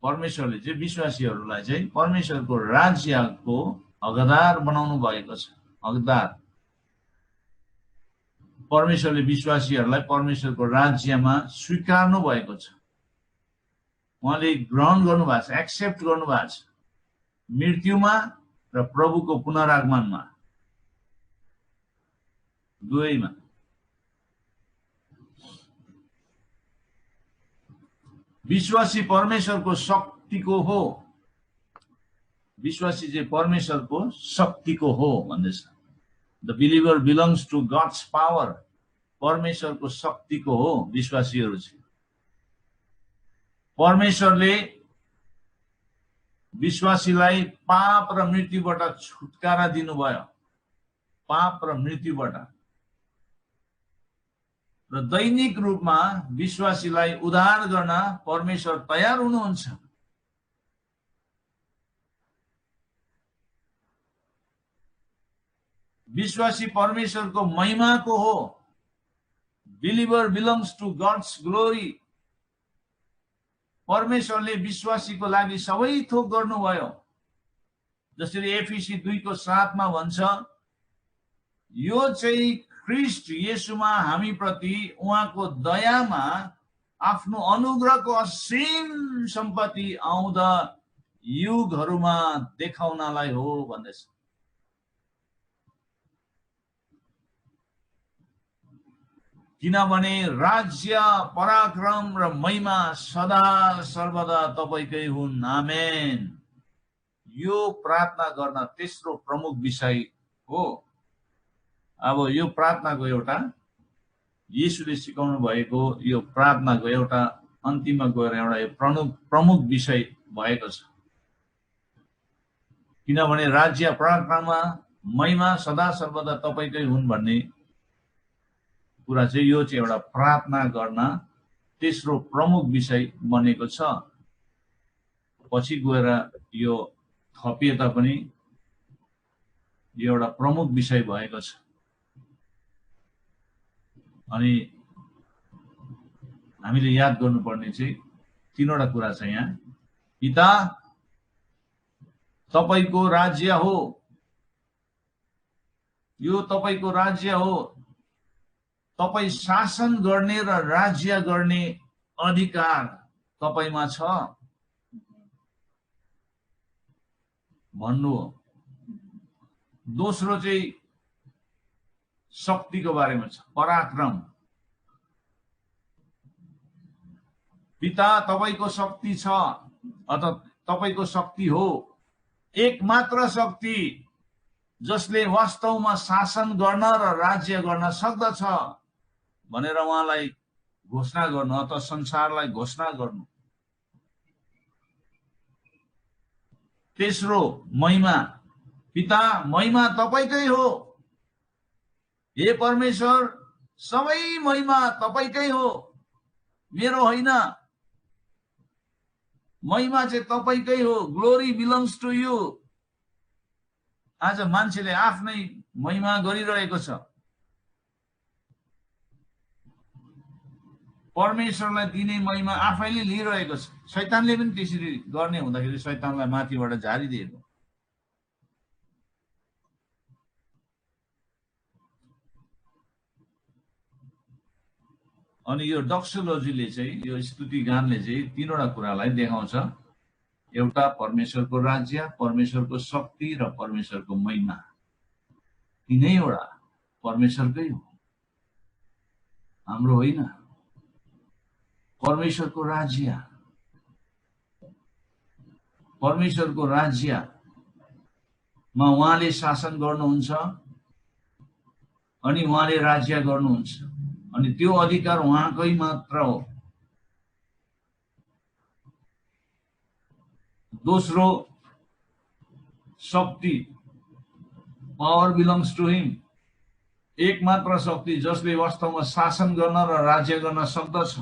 परमेश्वरले चाहिँ विश्वासीहरूलाई चाहिँ परमेश्वरको राज्यको हकदार बनाउनु भएको छ। हकदार। परमेश्वरले विश्वासीहरूलाई परमेश्वरको राज्यमा स्वीकार्नु भएको छ। उहाँले ग्रहण गर्नु भएको छ, एक्सेप्ट गर्नु भएको छ, मृत्युमा र प्रभुको पुनरागमनमा, दुवैमा। विश्वासी परमेश्वरको शक्तिको हो। विश्वासी चाहिँ परमेश्वरको शक्तिको हो भन्दैछ। The believer belongs to God's power. परमेश्वरको शक्तिको हो विश्वासीहरू चाहिँ। परमेश्वरले विश्वासीलाई पाप र मृत्युबाट छुटकारा दिनुभयो। पाप र मृत्युबाट। र दैनिक रूपमा विश्वासीलाई उद्धार गर्न परमेश्वर तयार हुनुहुन्छ। विश्वासी परमेश्वरको महिमाको हो। Believer belongs to God's glory. परमेश्वरले विश्वासीको लागि सबै थोक गर्नुभयो। जसरी एफिसी 2:7 मा भन्छ, यो चाहिँ ख्रीष्ट येशूमा हामी प्रति उहाँको दयामा आफ्नो अनुग्रहको असीम सम्पत्ति आउँदा युगहरूमा देखाउनलाई हो भन्दैछ। किनभने राज्य पराक्रम र महिमा सदा सर्वदा तपाईकै हुन्। आमेन। यो प्रार्थना गर्न तेस्रो प्रमुख विषय हो। अब यो प्रार्थनाको एउटा येशूले सिकाउनु भएको यो प्रार्थनाको एउटा अन्तिममा गएर एउटा यो प्रमुख विषय भएको छ। किनभने राज्य पराक्रम महिमा सदा सर्वदा तपाईकै हुन् भन्ने कुरा चाहिँ यो चाहिँ एउटा प्रार्थना गर्न तेस्रो प्रमुख विषय बनेको छ। पछि गएर यो थपिए तापनि यो एउटा प्रमुख विषय भएको छ। अनि हामीले याद गर्नुपर्ने चाहिँ तीनवटा कुरा छ यहाँ। पिता तपाईको राज्य हो, यो तपाईको राज्य हो, तपाई शासन गर्ने र राज्य गर्ने अधिकार तपाईमा छ भन्नु हो। दोस्रो चाहिँ शक्तिको बारेमा छ, पराक्रम। पिता तपाईको शक्ति छ अथवा तपाईको शक्ति हो, एकमात्र शक्ति जसले वास्तवमा शासन गर्न र राज्य गर्न सक्दछ भनेर उहाँलाई घोषणा गर्नु अथवा संसारलाई घोषणा गर्नु। तेस्रो महिमा, पिता महिमा तपाईकै हो। हे परमेश्वर सबै महिमा तपाईकै हो, मेरो होइन। महिमा चाहिँ तपाईकै हो। Glory belongs to you. आज मान्छेले आफ्नै महिमा गरिरहेको छ। परमेश्वरलाई दिने महिमा आफैले लिइरहेको छ। शैतानले पनि त्यसरी गर्ने हुँदाखेरि शैतानलाई माथिबाट झारिदिएको। अनि यो डक्सोलोजीले चाहिँ यो स्तुति गानले चाहिँ तीनवटा कुरालाई देखाउँछ। एउटा परमेश्वरको राज्य, परमेश्वरको शक्ति र परमेश्वरको महिमा। तीनैवटा परमेश्वरकै हो, हाम्रो होइन। परमेश्वरको राज्य, परमेश्वरको राज्यमा उहाँले शासन गर्नुहुन्छ अनि उहाँले राज्य गर्नुहुन्छ अनि त्यो अधिकार उहाँकै मात्र हो। दोस्रो शक्ति, पावर बिलोङ्स टु हिम। एकमात्र शक्ति जसले वास्तवमा शासन गर्न र राज्य गर्न सक्दछ।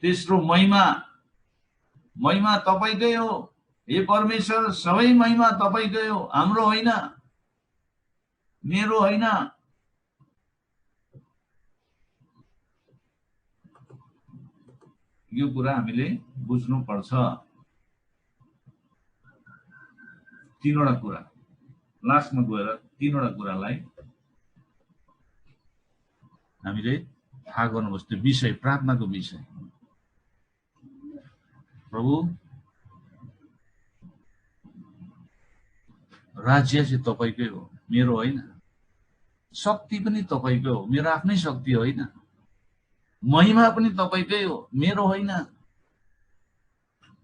तेस्रो महिमा, महिमा तपाईकै हो। हे परमेश्वर सबै महिमा तपाईकै हो, हाम्रो होइन, मेरो होइन। यो कुरा हामीले बुझ्नु पर्छ। तीनवटा कुरा लास्टमा गएर तीनवटा कुरालाई हामीले थाहा गर्नुपर्छ। त्यो विषय, प्रार्थनाको विषय। प्रभु राज्य चाहिँ तपाईकै हो, मेरो होइन। शक्ति पनि तपाईकै हो, मेरो आफ्नै शक्ति होइन। महिमा पनि तपाईकै हो, मेरो होइन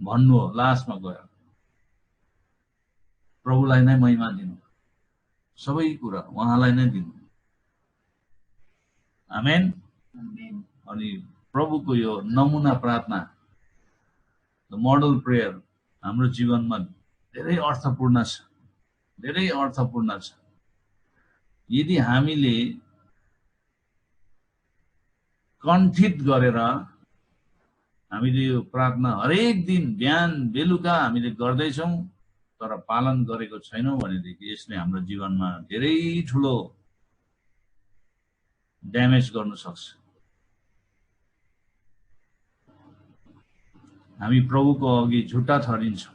भन्नु हो। लास्टमा गएर प्रभुलाई नै महिमा दिनु, सबै कुरा उहाँलाई नै दिनु। आमेन। अनि प्रभुको यो नमुना प्रार्थना, मोडल प्रेयर हाम्रो जीवनमा धेरै अर्थपूर्ण छ, धेरै अर्थपूर्ण छ। यदि हामीले कण्ठित गरेर हामीले यो प्रार्थना हरेक दिन बिहान बेलुका हामीले गर्दैछौँ तर पालन गरेको छैनौँ भनेदेखि यसले हाम्रो जीवनमा धेरै ठुलो ड्यामेज गर्न सक्छ। हामी प्रभुको अघि झुट्टा ठहरिन्छौँ।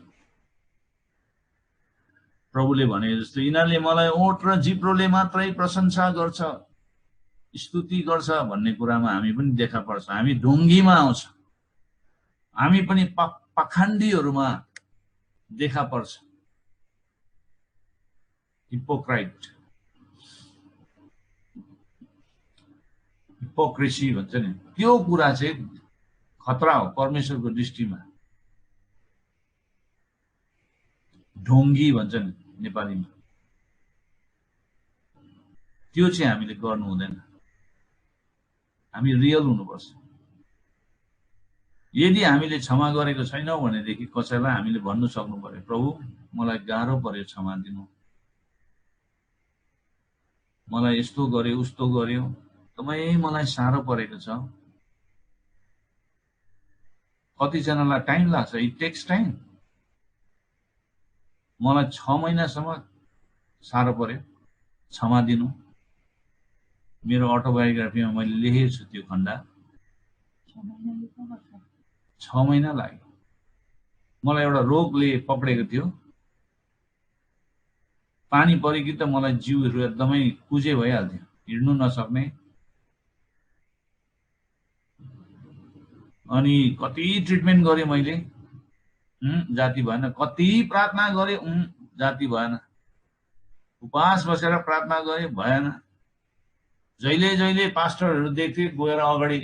प्रभुले भने जस्तो यिनीहरूले मलाई ओठ र जिब्रोले मात्रै प्रशंसा गर्छ, स्तुति गर्छ भन्ने कुरामा हामी पनि देखा पर्छ। हामी ढुङ्गीमा आउँछ, हामी पनि पाखण्डीहरूमा देखा पर्छ। हिपोक्राइट। हिपोक्रेसी भन्छ नि, त्यो कुरा चाहिँ खतरा हो परमेश्वरको दृष्टिमा। ढोंगी भन्छ नि नेपालीमा, त्यो चाहिँ हामीले गर्नु हुँदैन। हामी रियल हुनुपर्छ। यदि हामीले क्षमा गरेको छैनौं भनेदेखि कसैलाई हामीले भन्नु सक्नु पर्यो, प्रभु मलाई गाह्रो पर्यो, क्षमा दिनु, मलाई यस्तो गर्यो उस्तो गर्यो, एकदमै मलाई साह्रो परेको छ। कतिजनालाई टाइम लाग्छ, इट टेक्स टाइम। मलाई 6 महिनासम्म साह्रो पर्यो क्षमा दिनु। मेरो अटोबायोग्राफीमा मैले लेखेको छु त्यो खण्ड। 6 महिना लाग्यो। मलाई एउटा रोगले पक्रेको थियो, पानी परेकी त मलाई जिउहरू एकदमै कुजे भइहाल्थ्यो, हिँड्नु नसक्ने। अनि कति ट्रिटमेन्ट गरेँ मैले, जाति भएन। कति प्रार्थना गरेँ, जाति भएन। उपवास बसेर प्रार्थना गरेँ, भएन। जहिले जहिले पास्टरहरू देख्थे, गएर अगाडि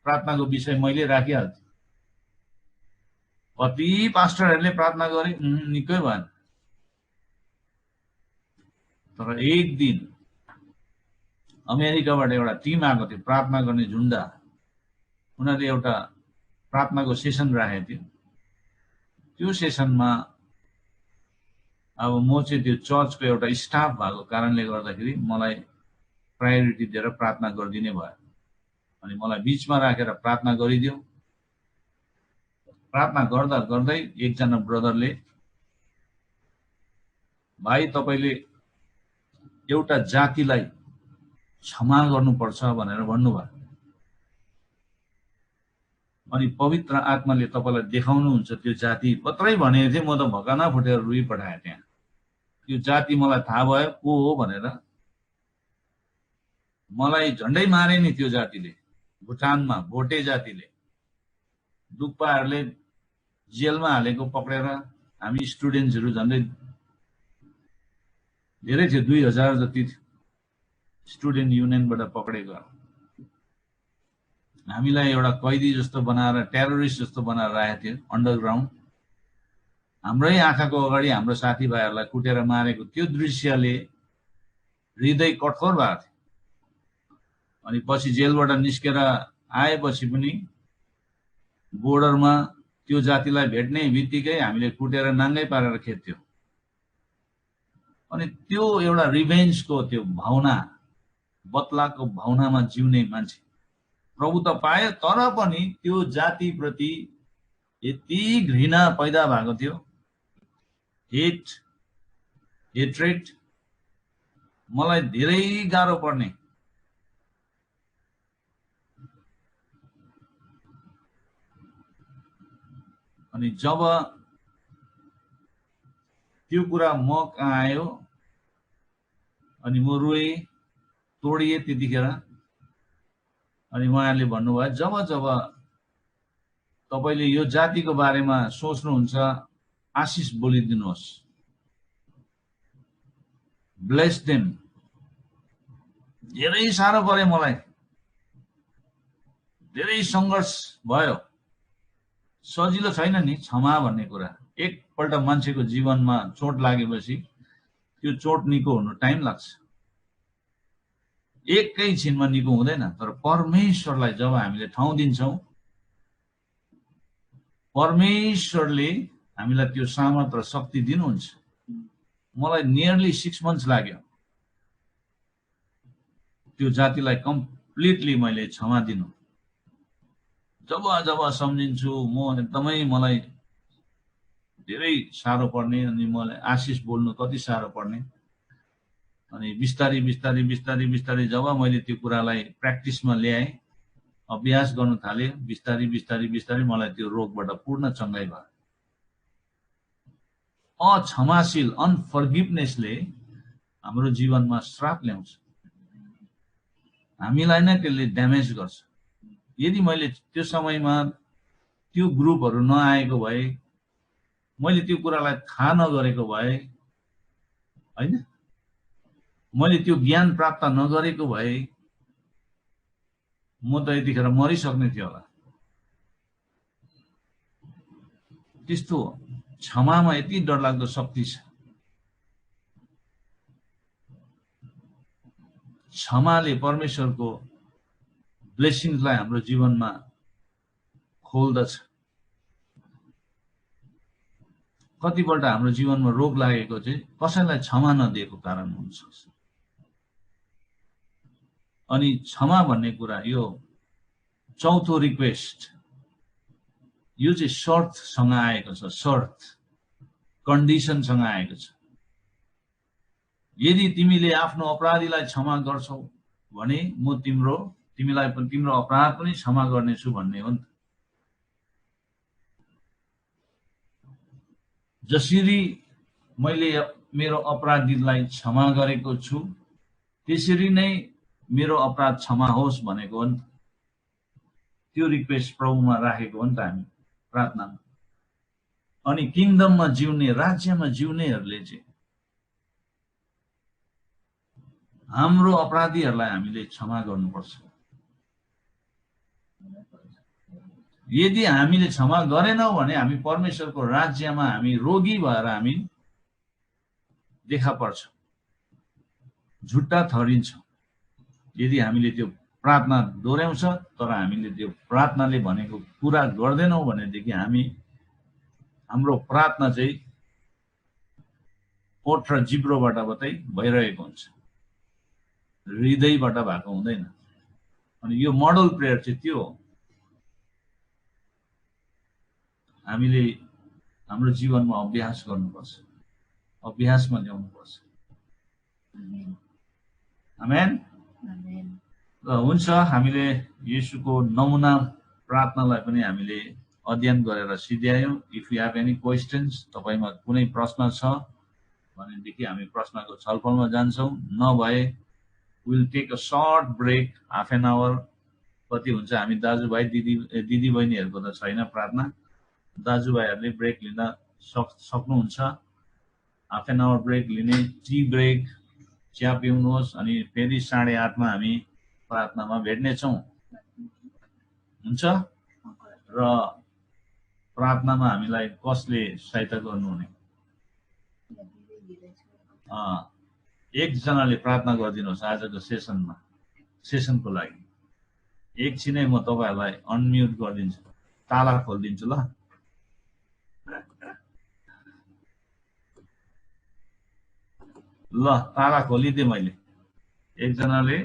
प्रार्थनाको विषय मैले राखिहाल्थेँ। कति पास्टरहरूले प्रार्थना गरे, निकै भएन। तर एक दिन अमेरिकाबाट एउटा टिम आएको थियो, प्रार्थना गर्ने झुन्डा। उनीहरूले एउटा प्रार्थनाको सेसन राखेको थियो। त्यो सेसनमा अब म चाहिँ त्यो चर्चको एउटा स्टाफ भएको कारणले गर्दाखेरि मलाई प्रायोरिटी दिएर प्रार्थना गरिदिने भयो। अनि मलाई बीचमा राखेर प्रार्थना गरिदियो। प्रार्थना गर्दा गर्दै एकजना ब्रदरले, भाइ तपाईले एउटा जातिलाई क्षमा गर्नुपर्छ भनेर भन्नुभयो। अनि पवित्र आत्माले तपाईलाई देखाउनुहुन्छ त्यो जाति मात्रै भनेको थिए। म त भकाना फुटेर रुई पठाएँ त्यहाँ। त्यो जाति मलाई थाहा भयो को हो भनेर। मलाई झन्डै मारे नि त्यो जातिले। भुटानमा भोटे जातिले डुक्पाहरूले जेलमा हालेको पक्रेर। हामी स्टुडेन्ट्सहरू झन्डै धेरै थियो, 2000 जति स्टुडेन्ट युनियनबाट पक्रेको। हामीलाई एउटा कैदी जस्तो बनाएर, टेरोरिस्ट जस्तो बनाएर राखेको थियो अन्डरग्राउन्ड। हाम्रै आँखाको अगाडि हाम्रो साथीभाइहरूलाई कुटेर मारेको त्यो दृश्यले हृदय कठोर भएको थियो। अनि पछि जेलबाट निस्केर आएपछि पनि बोर्डरमा त्यो जातिलाई भेट्ने बित्तिकै हामीले कुटेर नाङ्गै पारेर खेद्थ्यो। अनि त्यो एउटा रिभेन्जको त्यो भावना, बदलाको भावनामा जिउने मान्छे प्रभु त पाए। तर पनि त्यो जातिप्रति यति घृणा पैदा भएको थियो, हेट्रेड। मलाई धेरै गाह्रो पर्ने। अनि जब त्यो कुरा म कहाँ आयो अनि म रोएँ, तोडिए त्यतिखेर। अनि उहाँहरूले भन्नुभयो, जब जब तपाईले यो जातिको बारेमा सोच्नुहुन्छ, आशिष बोलिदिनुहोस्, ब्लेस देम। धेरै साह्रो पर्यो मलाई, धेरै सङ्घर्ष भयो। सजिलो छैन नि क्षमा भन्ने कुरा। एकपल्ट मान्छेको जीवनमा चोट लागेपछि त्यो चोट निको हुनु टाइम लाग्छ, एकै छिनमा निको हुँदैन। तर परमेश्वरलाई जब हामीले ठाउँ दिन्छौँ, परमेश्वरले हामीलाई त्यो सामर्थ र शक्ति दिनुहुन्छ। मलाई नियरली 6 months लाग्यो त्यो जातिलाई कम्प्लिटली मैले क्षमा दिनु। जब जब सम्झिन्छु म एकदमै मलाई धेरै साह्रो पर्ने। अनि मलाई आशिष बोल्नु कति साह्रो पर्ने। अनि बिस्तारै बिस्तारै बिस्तारै बिस्तारै जब मैले त्यो कुरालाई प्र्याक्टिसमा ल्याएँ, अभ्यास गर्न थालेँ, बिस्तारै बिस्तारै बिस्तारै मलाई त्यो रोगबाट पूर्ण चङ्गाइ भयो। अक्षमाशील अनफर्गिभनेसले हाम्रो जीवनमा श्राप ल्याउँछ, हामीलाई नै त्यसले ड्यामेज गर्छ। यदि मैले त्यो समयमा त्यो ग्रुपहरू नआएको भए, मैले त्यो कुरालाई थाहा नगरेको भए, हैन, मैले त्यो ज्ञान प्राप्त नगरेको भए, म त यतिखेर मरिसक्ने थियो होला। त्यस्तो क्षमामा यति डरलाग्दो शक्ति छ। क्षमाले परमेश्वरको ब्लेसिङ्सलाई हाम्रो जीवनमा खोल्दछ। कतिपल्ट हाम्रो जीवनमा रोग लागेको चाहिँ कसैलाई क्षमा नदिएको कारण हुन्छ। अनि क्षमा भन्ने कुरा यो चौथो रिक्वेस्ट, यो चाहिँ शर्तसँग आएको छ, शर्त कन्डिसनसँग आएको छ। यदि तिमीले आफ्नो अपराधीलाई क्षमा गर्छौ भने म तिमीलाई पनि तिम्रो अपराध पनि क्षमा गर्नेछु भन्ने हो नि त। जसरी मैले मेरो अपराधीलाई क्षमा गरेको छु त्यसरी नै मेरो अपराध क्षमा होस् भनेको हो नि त। त्यो रिक्वेस्ट प्रभुमा राखेको हो नि त हामी प्रार्थनामा। अनि किङडममा जिउने, राज्यमा जिउनेहरूले चाहिँ हाम्रो अपराधीहरूलाई हामीले क्षमा गर्नुपर्छ। यदि हामीले क्षमा गरेनौँ भने हामी परमेश्वरको राज्यमा हामी रोगी भएर हामी देखा पर्छौँ, झुट्टा ठहरिन्छौँ। यदि हामीले त्यो प्रार्थना दोहोऱ्याउँछ तर हामीले त्यो प्रार्थनाले भनेको पुरा गर्दैनौँ भनेदेखि हाम्रो प्रार्थना चाहिँ ओठ र जिब्रोबाट मात्रै भइरहेको हुन्छ, हृदयबाट भएको हुँदैन। अनि यो मोडल प्रेयर चाहिँ त्यो हो। हामीले हाम्रो जीवनमा अभ्यास गर्नुपर्छ, अभ्यासमा ल्याउनुपर्छ। आमेन। र हुन्छ, हामीले येशूको नमुना प्रार्थनालाई पनि हामीले अध्ययन गरेर सिध्यायौँ। If you have any questions, तपाईमा कुनै प्रश्न छ भनेदेखि हामी प्रश्नको छलफलमा जान्छौँ। नभए will take a short break, half an hour. कति हुन्छ हामी दाजुभाइ दिदी बहिनीहरूको त छैन प्रार्थना, दाजुभाइहरूले ब्रेक लिन सक्नुहुन्छ। हाफ एन आवर ब्रेक लिने, टी ब्रेक, चिया पिउनुहोस्। अनि फेरि 8:30 मा हामी प्रार्थनामा भेट्नेछौँ। हुन्छ। र प्रार्थनामा हामीलाई कसले सहायता गर्नुहुने? एकजनाले प्रार्थना गरिदिनुहोस् आजको सेसनको लागि। एकछिनै म तपाईँहरूलाई अनम्युट गरिदिन्छु, ताला खोलिदिन्छु। ल ताला खोलिदिएँ मैले। एकजनाले